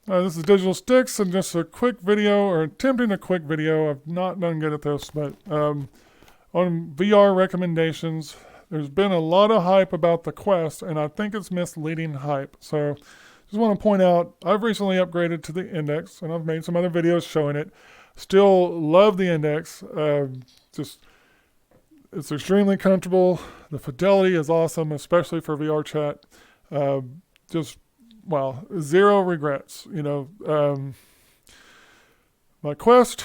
This is Digital Sticks and just a quick video, or attempting a quick video. I've not done good at this, but on VR recommendations, there's been a lot of hype about the Quest, and I think it's misleading hype. So just want to point out, I've recently upgraded to the Index, and I've made some other videos showing it. Still love the Index. Just it's extremely comfortable. The fidelity is awesome, especially for VR chat. Just well, zero regrets. My Quest,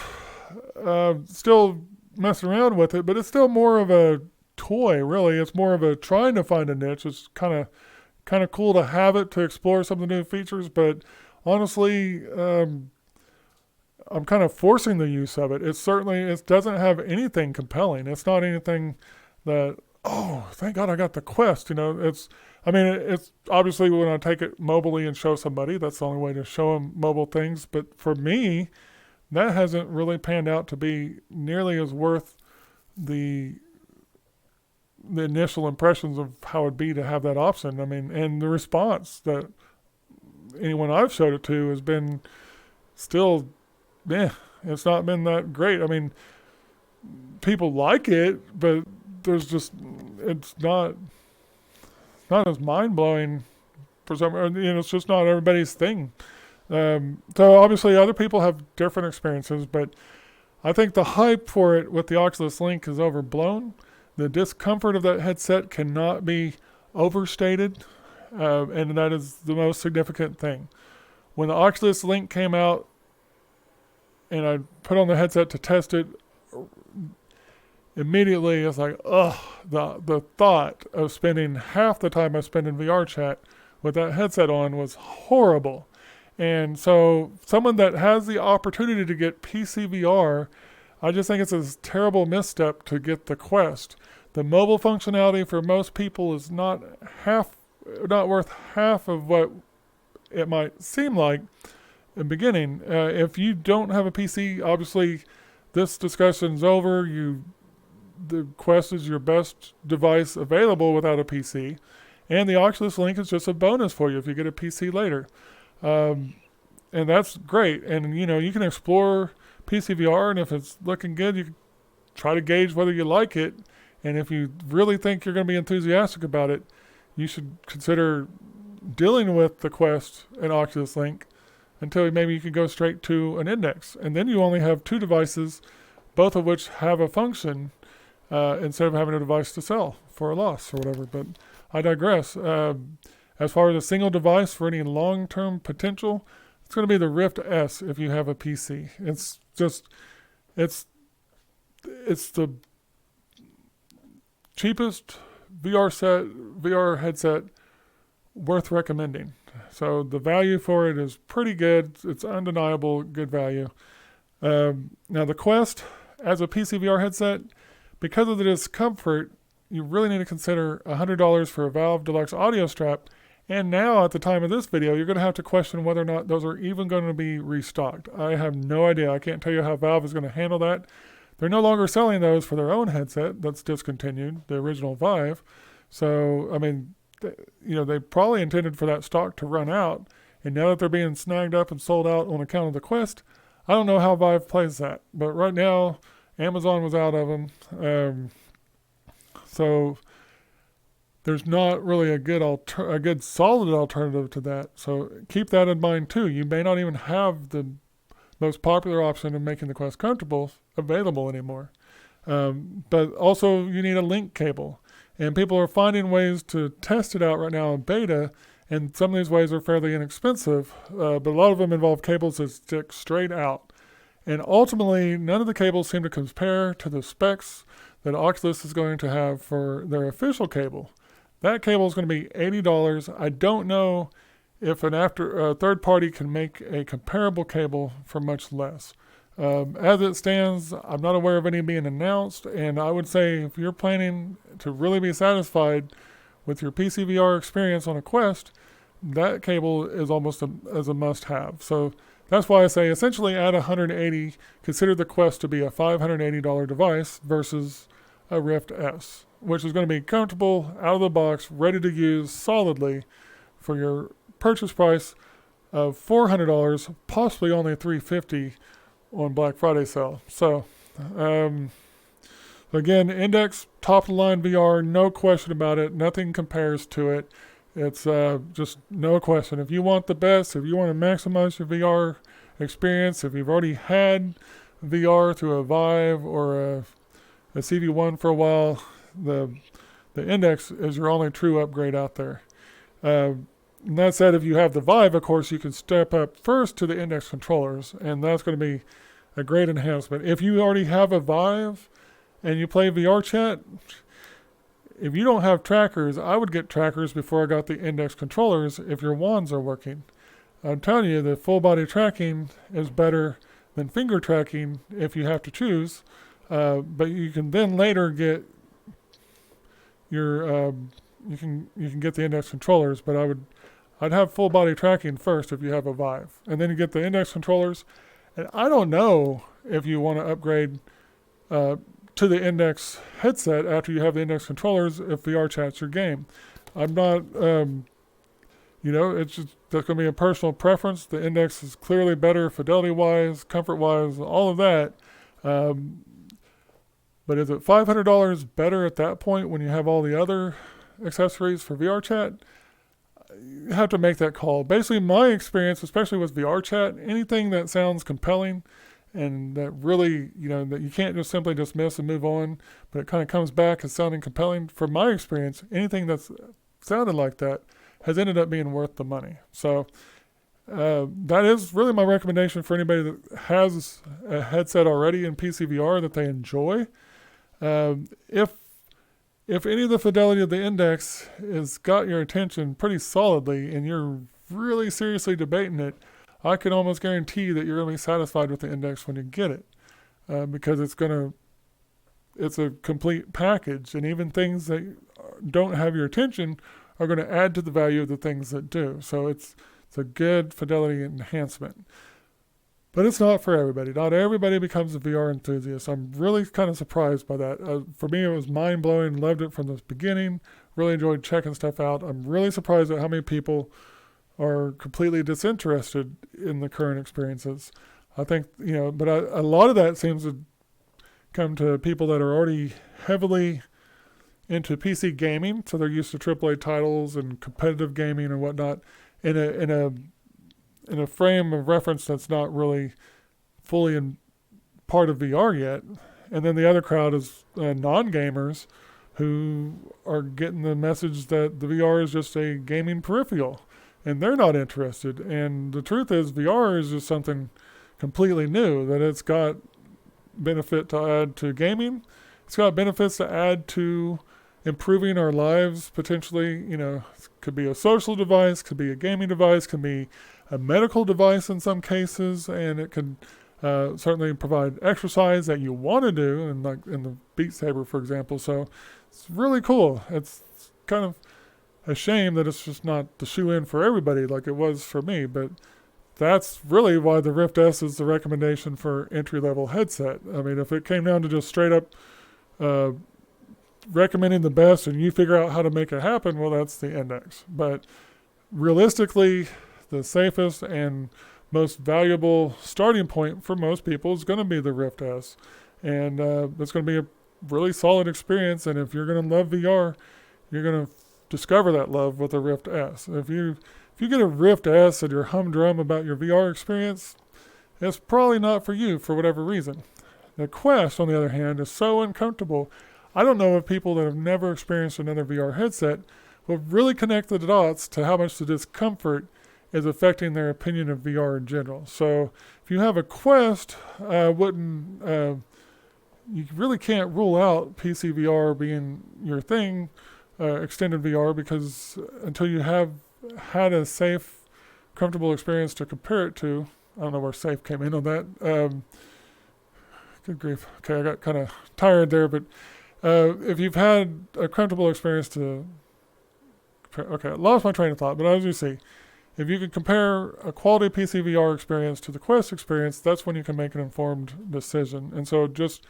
still messing around with it, but it's still more of a toy. Really, it's more of a trying to find a niche. It's kind of cool to have it to explore some of the new features, but honestly, I'm kind of forcing the use of it. It doesn't have anything compelling. It's not anything that, oh, thank God I got the Quest. It's obviously when I take it mobily and show somebody, that's the only way to show them mobile things. But for me, that hasn't really panned out to be nearly as worth the the initial impressions of how it'd be to have that option. I mean, and the response that anyone I've showed it to has been still, it's not been that great. I mean, people like it, but there's just it's not as mind blowing for some. It's just not everybody's thing. So obviously, other people have different experiences, but I think the hype for it with the Oculus Link is overblown. The discomfort of that headset cannot be overstated, and that is the most significant thing. When the Oculus Link came out, and I put on the headset to test it, immediately it's like, ugh, the thought of spending half the time I spend in VR chat with that headset on was horrible. And so someone that has the opportunity to get PC VR, I just think it's a terrible misstep to get the Quest. The mobile functionality for most people is not worth half of what it might seem like in the beginning. If you don't have a PC, obviously this discussion's over. The Quest is your best device available without a PC, and the Oculus Link is just a bonus for you if you get a PC later. And that's great. And you can explore PCVR, and if it's looking good, you can try to gauge whether you like it. And if you really think you're going to be enthusiastic about it, you should consider dealing with the Quest and Oculus Link until maybe you can go straight to an Index. And then you only have two devices, both of which have a function, instead of having a device to sell for a loss or whatever. But I digress. As far as a single device for any long-term potential, it's going to be the Rift S if you have a PC. It's the cheapest VR headset worth recommending. So the value for it is pretty good. It's undeniable good value. Now the Quest as a PC VR headset, because of the discomfort, you really need to consider $100 for a Valve Deluxe audio strap. And now, at the time of this video, you're going to have to question whether or not those are even going to be restocked. I have no idea. I can't tell you how Valve is going to handle that. They're no longer selling those for their own headset that's discontinued, the original Vive. So, I mean, they probably intended for that stock to run out. And now that they're being snagged up and sold out on account of the Quest, I don't know how Vive plays that. But right now, Amazon was out of them. So there's not really a good solid alternative to that. So keep that in mind too. You may not even have the most popular option of making the Quest comfortable available anymore. But also you need a link cable. And people are finding ways to test it out right now in beta, and some of these ways are fairly inexpensive, but a lot of them involve cables that stick straight out. And ultimately, none of the cables seem to compare to the specs that Oculus is going to have for their official cable. That cable is going to be $80. I don't know if a third party can make a comparable cable for much less. As it stands, I'm not aware of any being announced, and I would say if you're planning to really be satisfied with your PCVR experience on a Quest, that cable is almost as a must-have. So that's why I say essentially at $180, consider the Quest to be a $580 device versus a Rift S, which is going to be comfortable, out of the box, ready to use solidly for your purchase price of $400, possibly only $350 on Black Friday sale. So, again, Index, top of the line VR, no question about it. Nothing compares to it. It's just no question. If you want the best, if you want to maximize your VR experience, if you've already had VR through a Vive or a CV1 for a while, the Index is your only true upgrade out there. And that said, if you have the Vive, of course, you can step up first to the Index controllers, and that's going to be a great enhancement. If you already have a Vive and you play VR chat, if you don't have trackers, I would get trackers before I got the Index controllers if your wands are working. I'm telling you, the full body tracking is better than finger tracking if you have to choose, but you can then later get your you can get the Index controllers, but I'd have full body tracking first if you have a Vive, and then you get the Index controllers. And I don't know if you want to upgrade to the Index headset after you have the Index controllers if VR chat's your game. I'm not, it's just that's going to be a personal preference. The Index is clearly better fidelity-wise, comfort-wise, all of that. But is it $500 better at that point when you have all the other accessories for VR chat? You have to make that call. Basically, my experience, especially with VR chat, anything that sounds compelling and that really, that you can't just simply dismiss and move on, but it kind of comes back as sounding compelling. From my experience, anything that's sounded like that has ended up being worth the money. So that is really my recommendation for anybody that has a headset already in PC VR that they enjoy. If any of the fidelity of the Index has got your attention pretty solidly and you're really seriously debating it, I can almost guarantee that you're going to be satisfied with the Index when you get it, because it's a complete package, and even things that don't have your attention are going to add to the value of the things that do. So it's a good fidelity enhancement. But it's not for everybody. Not everybody becomes a VR enthusiast. I'm really kind of surprised by that. For me, it was mind-blowing. Loved it from the beginning. Really enjoyed checking stuff out. I'm really surprised at how many people are completely disinterested in the current experiences. I think, but a lot of that seems to come to people that are already heavily into PC gaming, so they're used to AAA titles and competitive gaming and whatnot in a frame of reference that's not really fully in part of VR yet. And then the other crowd is non-gamers who are getting the message that the VR is just a gaming peripheral, and they're not interested. And the truth is, VR is just something completely new, that it's got benefit to add to gaming. It's got benefits to add to improving our lives, potentially. It could be a social device, could be a gaming device, could be a medical device in some cases, and it can certainly provide exercise that you want to do, and like in the Beat Saber, for example. So it's really cool. It's kind of a shame that it's just not the shoe-in for everybody like it was for me, but that's really why the Rift S is the recommendation for entry-level headset. I mean, if it came down to just straight up recommending the best and you figure out how to make it happen, well, that's the Index. But realistically, the safest and most valuable starting point for most people is going to be the Rift S. And it's going to be a really solid experience. And if you're going to love VR, you're going to discover that love with the Rift S. If you get a Rift S and you're humdrum about your VR experience, it's probably not for you for whatever reason. The Quest, on the other hand, is so uncomfortable. I don't know if people that have never experienced another VR headset will really connect the dots to how much the discomfort is affecting their opinion of VR in general. So if you have a Quest, you really can't rule out PC VR being your thing, extended VR, because until you have had a safe, comfortable experience to compare it to, I don't know where safe came in on that. Good grief. Okay, I got kind of tired there, but if you've had a comfortable experience I lost my train of thought, but as you see, if you can compare a quality PC VR experience to the Quest experience, that's when you can make an informed decision. And so just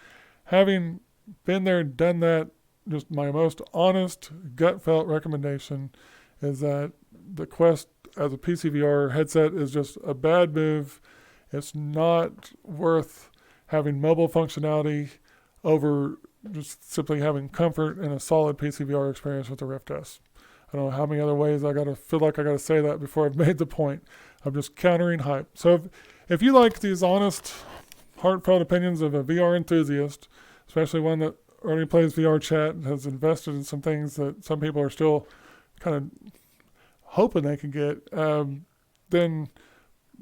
having been there, done that, just my most honest, gut-felt recommendation is that the Quest as a PCVR headset is just a bad move. It's not worth having mobile functionality over just simply having comfort and a solid PCVR experience with the Rift S. I don't know how many other ways I feel like I gotta say that before I've made the point. I'm just countering hype. So if you like these honest, heartfelt opinions of a VR enthusiast, especially one that already plays VR chat and has invested in some things that some people are still kind of hoping they can get, then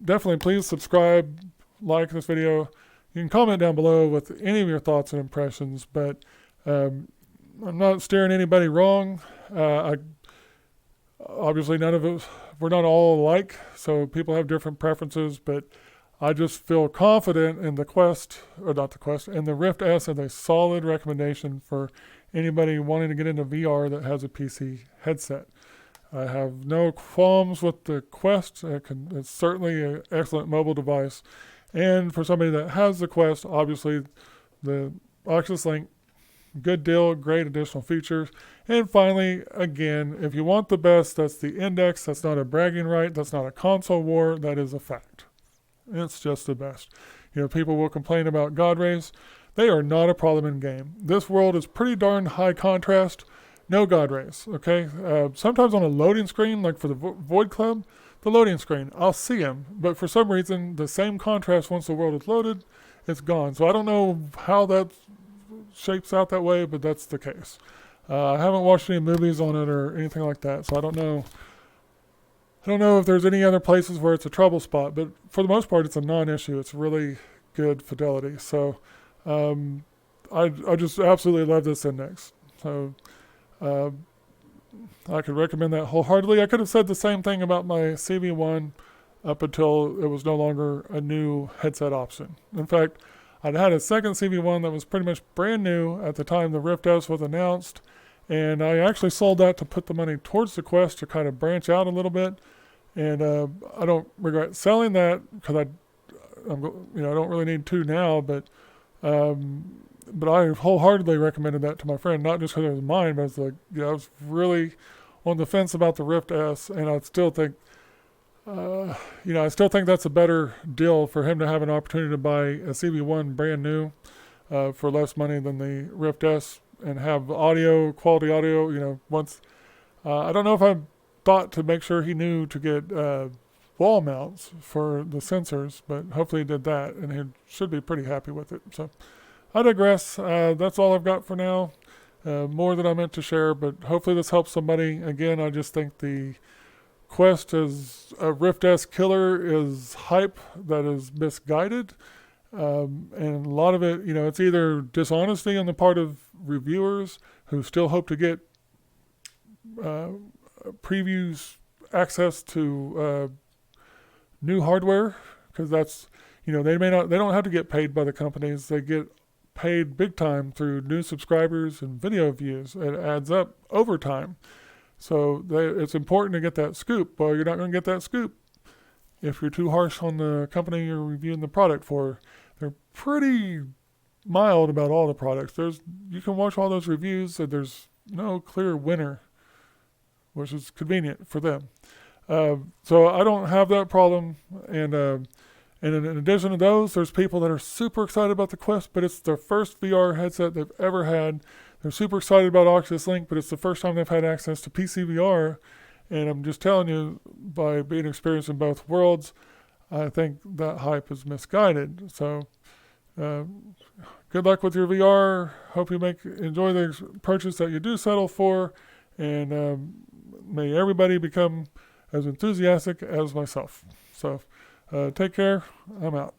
definitely please subscribe, like this video. You can comment down below with any of your thoughts and impressions, but I'm not steering anybody wrong. Obviously, none of us, we're not all alike, so people have different preferences, but I just feel confident in in the Rift S as a solid recommendation for anybody wanting to get into VR that has a PC headset. I have no qualms with the Quest. It's certainly an excellent mobile device. And for somebody that has the Quest, obviously the Oculus Link, good deal, great additional features. And finally, again, if you want the best, that's the Index. That's not a bragging right. That's not a console war. That is a fact. It's just the best. People will complain about God rays. They are not a problem in game. This world is pretty darn high contrast. No God rays, okay? Sometimes on a loading screen, like for the Void Club, the loading screen, I'll see them. But for some reason, the same contrast once the world is loaded, it's gone. So I don't know how that shapes out that way, but that's the case. I haven't watched any movies on it or anything like that, so I don't know. I don't know if there's any other places where it's a trouble spot, but for the most part, it's a non-issue. It's really good fidelity. So I just absolutely love this Index. So I could recommend that wholeheartedly. I could have said the same thing about my CV1 up until it was no longer a new headset option. In fact, I'd had a second CV1 that was pretty much brand new at the time the Rift S was announced, and I actually sold that to put the money towards the Quest to kind of branch out a little bit. And I don't regret selling that because I don't really need two now, but I wholeheartily recommended that to my friend, not just because it was mine, but it's like, I was really on the fence about the Rift S, and I still think, that's a better deal for him to have an opportunity to buy a CV1 brand new for less money than the Rift S and have quality audio. Once I don't know if I thought to make sure he knew to get wall mounts for the sensors, but hopefully he did that, and he should be pretty happy with it. So I digress. That's all I've got for now. More than I meant to share, but hopefully this helps somebody. Again, I just think the Quest as a Rift S killer is hype that is misguided. And a lot of it, it's either dishonesty on the part of reviewers who still hope to get previews access to new hardware, because that's, they don't have to get paid by the companies. They get paid big time through new subscribers and video views. It adds up over time. So it's important to get that scoop. Well, you're not going to get that scoop if you're too harsh on the company you're reviewing the product for. They're pretty mild about all the products. You can watch all those reviews, and there's no clear winner, which is convenient for them. So I don't have that problem. And in addition to those, there's people that are super excited about the Quest, but it's their first VR headset they've ever had. They're super excited about Oculus Link, but it's the first time they've had access to PCVR. And I'm just telling you, by being experienced in both worlds, I think that hype is misguided. So good luck with your VR. Hope you enjoy the purchase that you do settle for. And may everybody become as enthusiastic as myself. So take care. I'm out.